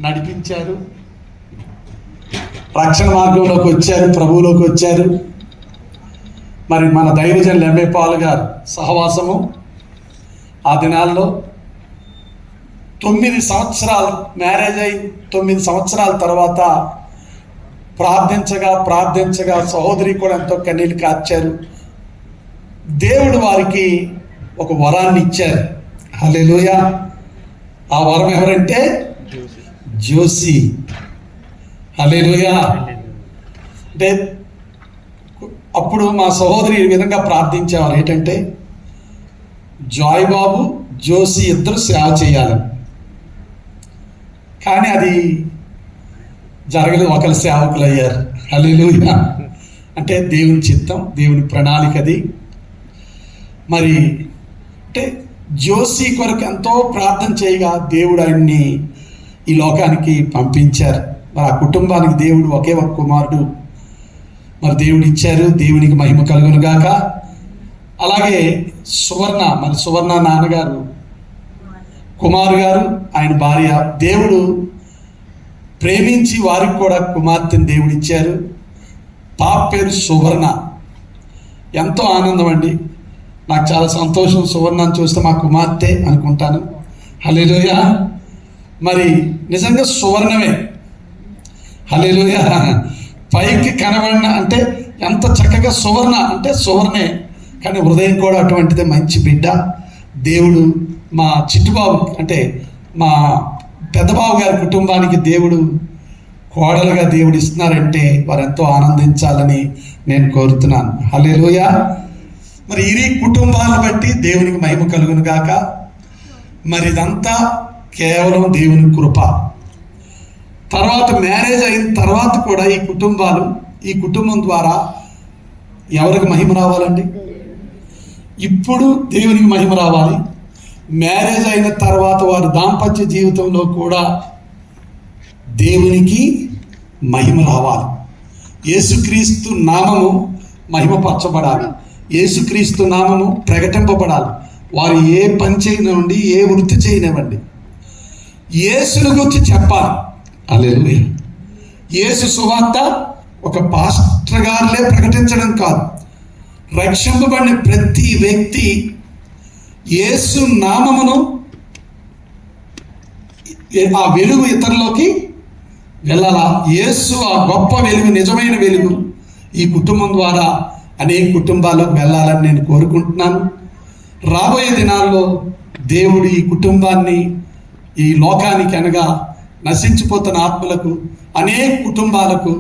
నడిపించారు, రక్షణ మార్గంలోకి వచ్చారు, ప్రభువులోకి వచ్చారు. మరి మన దైవజనులు ఎంఏ పాల్ గారు సహవాసము ఆ దినాల్లో 9 సంవత్సరాలు మ్యారేజ్ అయి 9 సంవత్సరాల తర్వాత ప్రార్థించగా సహోదరి కూడా ఎంతో కన్నీళ్ళు కార్చారు. దేవుడు వారికి ఒక వరాన్ని ఇచ్చారు. హల్లెలూయా. ఆ వరం ఎవరంటే జోసి. హల్లెలూయా. అంటే అప్పుడు మా సహోదరి ఈ విధంగా ప్రార్థించేవారు, ఏంటంటే జాయ్ బాబు జోసి ఇద్దరు సేవ చేయాలి. కానీ అది జరగలేదు, ఒకరు సేవకులు అయ్యారు. హల్లెలూయా. అంటే దేవుని చిత్తం, దేవుని ప్రణాళిక అది. మరి అంటే జోసి కొరకు ఎంతో ప్రార్థన చేయగా దేవుడు ఆయన్ని ఈ లోకానికి పంపించారు. మరి ఆ కుటుంబానికి దేవుడు ఒకే ఒక కుమారుడు మరి దేవుడు ఇచ్చారు. దేవునికి మహిమ కలుగును గాక. అలాగే సువర్ణ నాన్నగారు కుమారు గారు, ఆయన భార్య, దేవుడు ప్రేమించి వారికి కూడా కుమార్తెను దేవుడు ఇచ్చారు. పాప పేరు సువర్ణ. ఎంతో ఆనందం అండి, నాకు చాలా సంతోషం. సువర్ణను చూస్తే మా కుమార్తె అనుకుంటాను. హల్లెలూయా. మరి నిజంగా సువర్ణమే. హల్లెలూయా. పైకి కనబడిన అంటే ఎంత చక్కగా సువర్ణ అంటే సువర్ణే, కానీ హృదయం కూడా అటువంటిదే. మంచి బిడ్డ. దేవుడు మా చిట్టుబాబు అంటే మా పెద్దబాబు గారి కుటుంబానికి దేవుడు కోడలుగా దేవుడు ఇస్తున్నారంటే వారు ఎంతో ఆనందించాలని నేను కోరుతున్నాను. హల్లెలూయా. మరి ఈ కుటుంబాలను బట్టి దేవునికి మహిమ కలుగును గాక. మరి ఇదంతా కేవలం దేవుని కృప. తర్వాత మ్యారేజ్ అయిన తర్వాత కూడా ఈ కుటుంబం ద్వారా ఎవరికి మహిమ రావాలండి? ఇప్పుడు దేవునికి మహిమ రావాలి. మ్యారేజ్ అయిన తర్వాత వారి దాంపత్య జీవితంలో కూడా దేవునికి మహిమ రావాలి. యేసుక్రీస్తు నామము మహిమపరచబడాలి. యేసుక్రీస్తు నామము ప్రకటింపబడాలి. వారు ఏ పని చేయనివ్వండి, ఏ వృత్తి చేయనివ్వండి, యేసును గురించి చెప్పాలి. హల్లెలూయా. యేసు సువార్త ఒక పాస్టర్ గారులే ప్రకటించడం కాదు, రక్షింపబడిన ప్రతి వ్యక్తి యేసు నామమును ఆ వెలుగు ఇతరులోకి వెళ్ళాలా. యేసు ఆ గొప్ప వెలుగు, నిజమైన వెలుగు ఈ కుటుంబం ద్వారా అనేక కుటుంబాలకు వెళ్ళాలని నేను కోరుకుంటున్నాను. రాబోయే దినాల్లో దేవుడు ఈ కుటుంబాన్ని, ఈ లోకానికి అనగా నశించిపోతున్న ఆత్మలకు, అనేక కుటుంబాలకు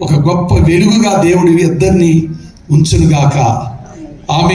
ఒక గొప్ప వెలుగుగా దేవుడు ఇద్దరిని ఉంచునుగాక. ఆమేన్.